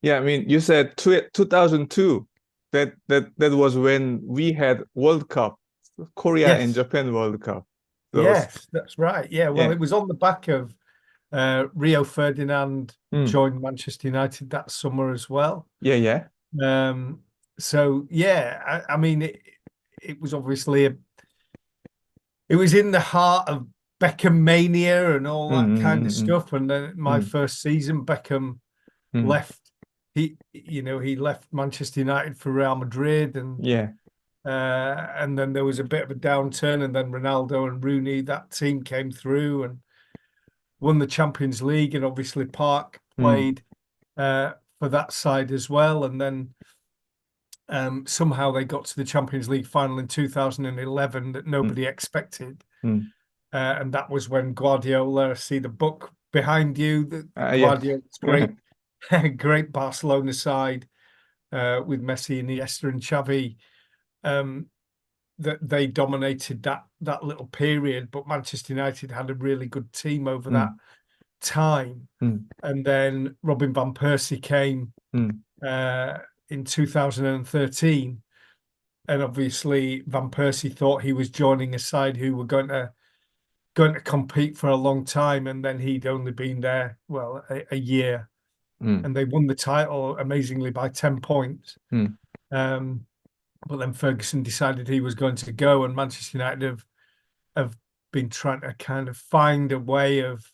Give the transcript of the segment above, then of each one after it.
Yeah, I mean, you said 2002. That was when we had World Cup, Korea and Yes, Japan World Cup. Those, yes, that's right. Yeah, well, yeah. it was on the back of Rio Ferdinand Mm. joined Manchester United that summer as well. Yeah, yeah. Um, so yeah, I mean, it was obviously it was in the heart of Beckham mania and all Mm, that kind of mm, mm, stuff. And then my mm, first season, Beckham mm. left. He left Manchester United for Real Madrid, Yeah. and then there was a bit of a downturn, and then Ronaldo and Rooney, that team came through and won the Champions League, and obviously Park Mm, played for that side as well, and then somehow they got to the Champions League final in 2011 that mm, nobody expected. mm. And that was when Guardiola, I see the book behind you, the Yeah. Guardiola's great, great Barcelona side with Messi, Iniesta, and Xavi. Um, that they dominated that little period, but Manchester United had a really good team over that Mm, time. mm, And then Robin van Persie came mm, uh, in 2013, and obviously Van Persie thought he was joining a side who were going to compete for a long time, and then he'd only been there a year, mm, and they won the title amazingly by 10 points. mm, Um, but then Ferguson decided he was going to go, and Manchester United have been trying to kind of find a way of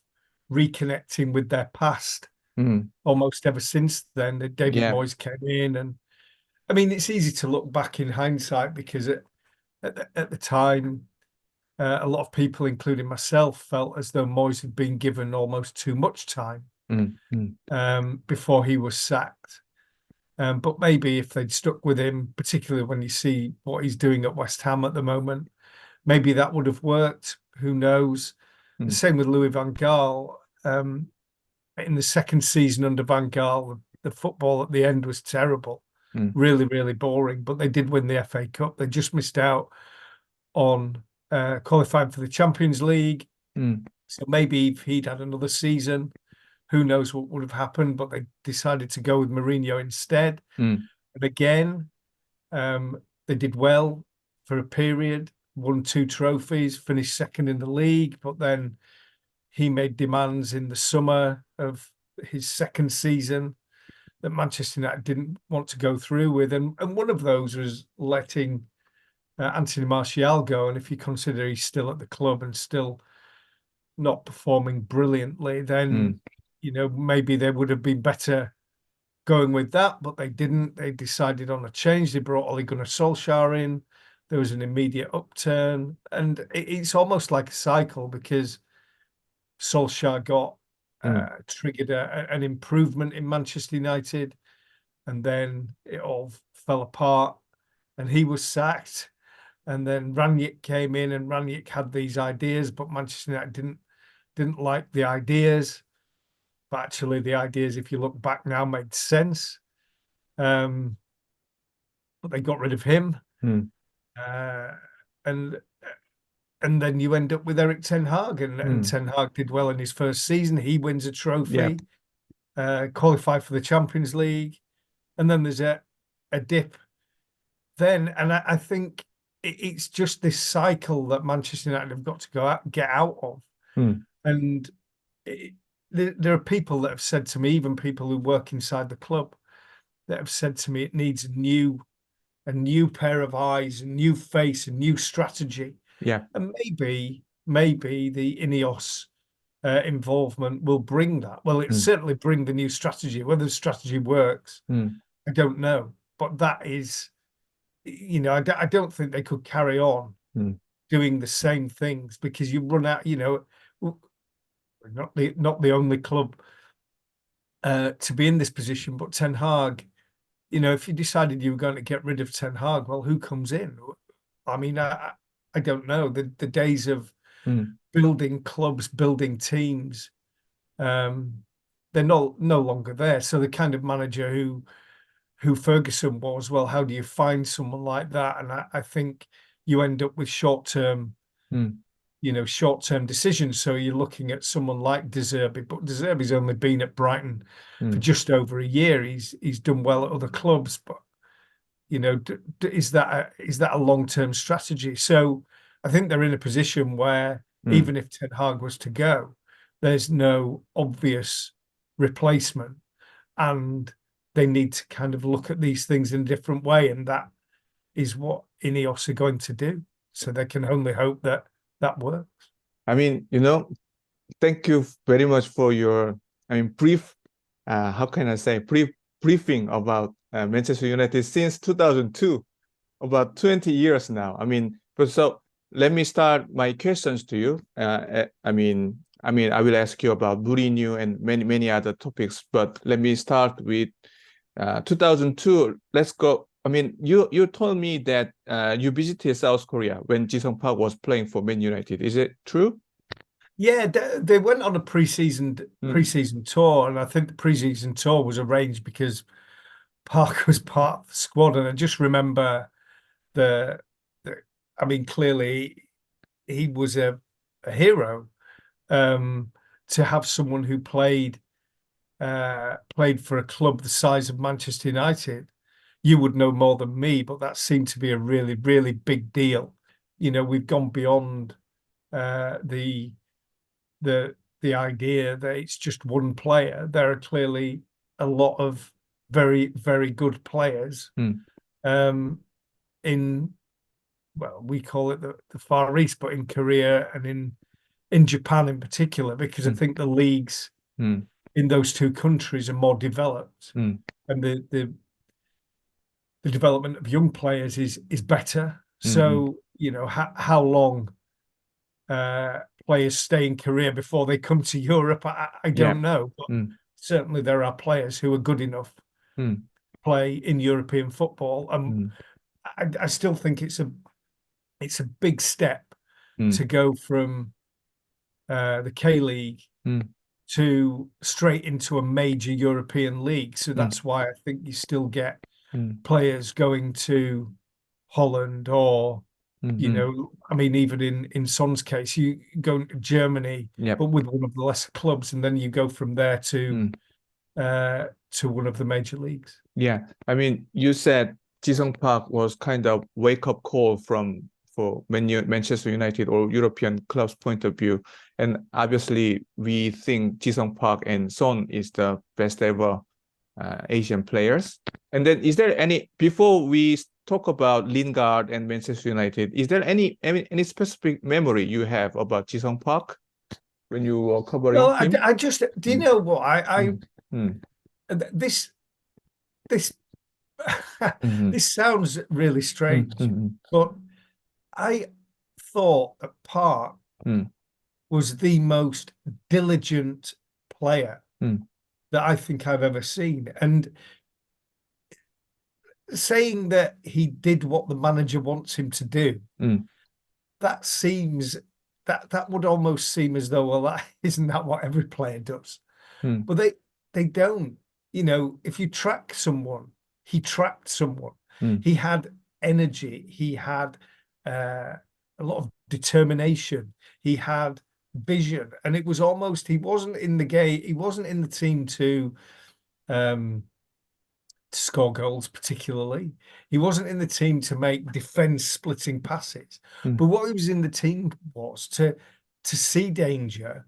reconnecting with their past mm. almost ever since then. That David Yeah. Moyes came in, and I mean it's easy to look back in hindsight because at the time a lot of people, including myself, felt as though Moyes had been given almost too much time Mm, mm. before he was sacked. But maybe if they'd stuck with him, particularly when you see what he's doing at West Ham at the moment, maybe that would have worked. Who knows? The Mm, same with Louis van Gaal. In the second season under Van Gaal, the football at the end was terrible, mm, really, really boring. But they did win the FA Cup. They just missed out on qualifying for the Champions League. mm, So maybe if he'd had another season, who knows what would have happened? But they decided to go with Mourinho instead. mm. And again, they did well for a period, won two trophies, finished second in the league. But then he made demands in the summer of his second season that Manchester United didn't want to go through with. And one of those was letting Anthony Martial go. And if you consider he's still at the club and still not performing brilliantly, then, Mm. maybe they would have been better going with that, but they didn't. They decided on a change. They brought Ole Gunnar Solskjaer in. There was an immediate upturn. And it's almost like a cycle because Solskjaer got Mm. triggered an improvement in Manchester United, and then it all fell apart, and he was sacked. And then Ranić came in, and Ranić had these ideas, but Manchester United didn't like the ideas. But actually, the ideas, if you look back now, made sense. Um, but they got rid of him, Mm. uh, and and then you end up with Eric Ten Hag, and Mm. Ten Hag did well in his first season. He wins a Yeah. trophy, qualify for the Champions League, and then there's a dip then, and I think it's just this cycle that Manchester United have got to get out of. Mm. And it, there are people that have said to me, even people who work inside the club, that have said to me it needs a new pair of eyes, a new face, a new strategy. Yeah. And maybe the Ineos involvement will bring that. Well, it Mm. certainly bring the new strategy. Whether the strategy works, Mm. I don't know. But that is, I don't think they could carry on Mm. doing the same things because you run out. Not the only club to be in this position, but Ten Hag. If you decided you were going to get rid of Ten Hag, well, who comes in? I mean, I don't know. The days of Mm. building clubs, building teams, um, they're no longer there. So the kind of manager who Ferguson was, well, how do you find someone like that? And I think you end up with short term Mm. short-term decisions. So you're looking at someone like De Zerbi, but De Zerbi's only been at Brighton for just over a year. He's done well at other clubs, but is that a long-term strategy? So I think they're in a position where even if Ten Hag was to go, there's no obvious replacement, and they need to kind of look at these things in a different way, and that is what Ineos are going to do. So they can only hope that that works. I mean, thank you very much for your, brief, how can I say, briefing about Manchester United since 2002, about 20 years now. But so let me start my questions to you. I will ask you about Mourinho and many other topics, but let me start with 2002. Let's go. You told me that you visited South Korea when Ji-sung Park was playing for Man United. Is it true? Yeah, they went on a pre-season tour, and I think the pre-season tour was arranged because Park was part of the squad. And I just remember clearly he was a hero to have someone who played for a club the size of Manchester United. You would know more than me, but that seemed to be a really, really big deal. We've gone beyond the idea that it's just one player. There are clearly a lot of very, very good players in, well, we call it the Far East, but in Korea and in Japan in particular, because I think the leagues in those two countries are more developed, and the development of young players is better. So how long players stay in Korea before they come to Europe, I don't know, but certainly there are players who are good enough to play in European football, and I still think it's a big step to go from the K-League to straight into a major European league. So that's why I think you still get players going to Holland or even in Son's case, you go to Germany, but with one of the lesser clubs, and then you go from there to one of the major leagues. Yeah, you said Ji-sung Park was kind of wake-up call for Manchester United or European clubs' point of view, and obviously we think Ji-sung Park and Son is the best ever Asian players. And then, is there any, before we talk about Lingard and Manchester United, is there any specific memory you have about Ji-sung Park when you were covering him? I just, do you know what this this sounds really strange, but I thought that Park was the most diligent player that I think I've ever seen. And saying that he did what the manager wants him to do, that would almost seem as though, well, isn't that what every player does? But they don't. If you track someone, he tracked someone. He had energy. He had a lot of determination. He had vision, and it was almost, he wasn't in the game. He wasn't in the team to score goals particularly. He wasn't in the team to make defense splitting passes. But what he was in the team was to see danger,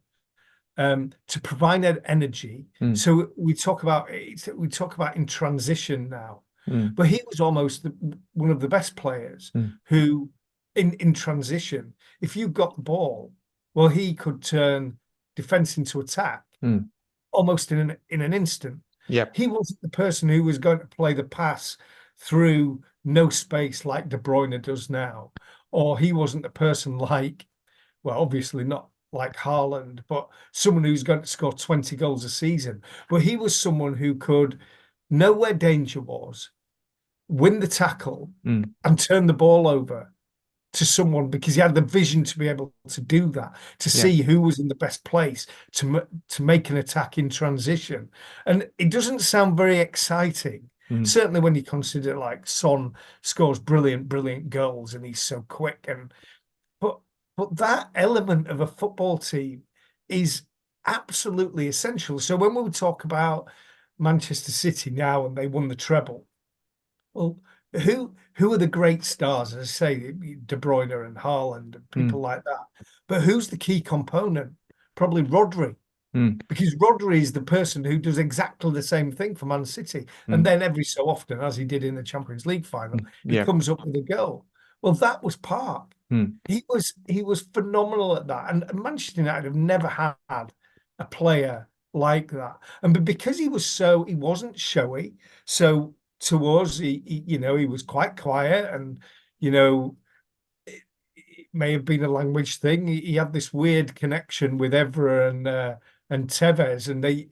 to provide energy. So we talk about in transition now, but he was almost one of the best players who in transition, if you got the ball, well, he could turn defense into attack almost in an instant. He wasn't the person who was going to play the pass through no space like De Bruyne does now, or he wasn't the person like, well, obviously not like Haaland, but someone who's going to score 20 goals a season. But he was someone who could know where danger was, win the tackle, and turn the ball over to someone, because he had the vision to be able to do that, to see who was in the best place to make an attack in transition. And it doesn't sound very exciting, certainly when you consider like Son scores brilliant goals and he's so quick, but But that element of a football team is absolutely essential. So when we talk about Manchester City now and they won the treble, well, who are the great stars? As I say, De Bruyne and Haaland and people like that. But who's the key component? Probably Rodri. Because Rodri is the person who does exactly the same thing for Man City. And then every so often, as he did in the Champions League final, he comes up with a goal. Well, that was Park. He was phenomenal at that. And Manchester United have never had a player like that. And because he wasn't showy. So to us, he was quite quiet, and it may have been a language thing. He had this weird connection with Evra and Tevez, and they,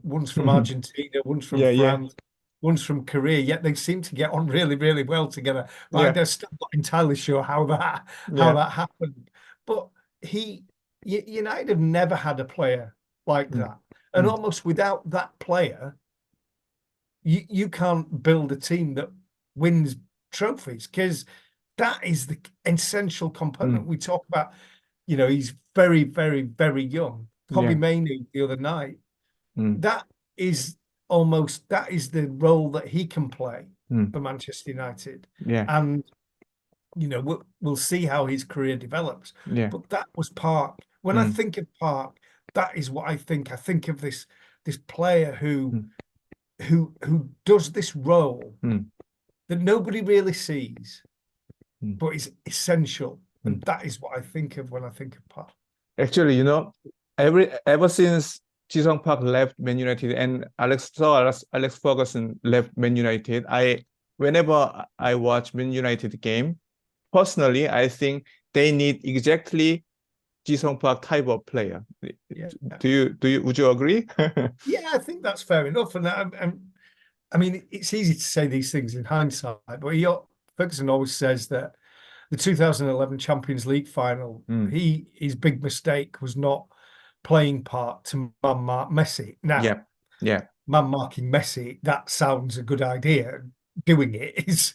one's from Argentina, one's from France, one's from Korea, yet they seem to get on really, really well together. But I'm still not entirely sure how that happened. But United have never had a player like that. And almost without that player, you can't build a team that wins trophies, because that is the essential component. We talk about, he's very, very, very young. Kobbie Mainoo the other night, that is the role that he can play for Manchester United. And we'll see how his career develops. But that was Park. When I think of Park, that is what I think. I think of this player who does this role that nobody really sees, but is essential. And that is what I think of when I think of Park. Actually, ever since Ji-sung Park left Man United and Alex Ferguson left Man United, whenever I watch Man United game, personally, I think they need exactly Ji-sung Park type of player. Would you agree? Yeah, I think that's fair enough. And I mean, it's easy to say these things in hindsight, but Ferguson always says that the 2011 Champions League final, his big mistake was not playing part to man-mark Messi. Now, man-marking Messi, that sounds a good idea. Doing it is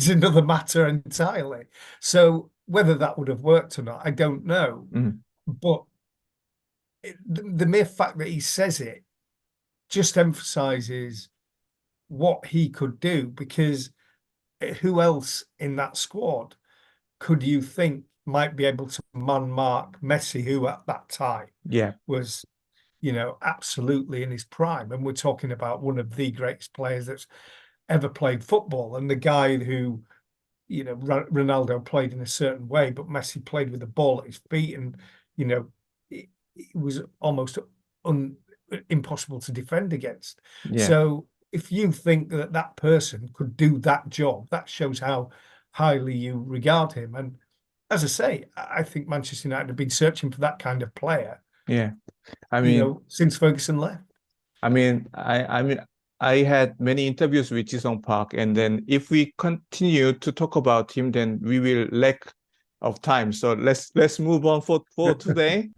another matter entirely. So whether that would have worked or not, I don't know. But the mere fact that he says it just emphasizes what he could do, because who else in that squad could you think might be able to man-mark Messi, who at that time was, absolutely in his prime? And we're talking about one of the greatest players that's ever played football, and the guy who, Ronaldo played in a certain way, but Messi played with the ball at his feet, and, it was almost impossible to defend against. So if you think that person could do that job, that shows how highly you regard him. And as I say, I think Manchester United have been searching for that kind of player. I mean, since Ferguson left. I mean, I had many interviews with Ji-sung Park, and then if we continue to talk about him, then we will lack of time. So let's move on for today.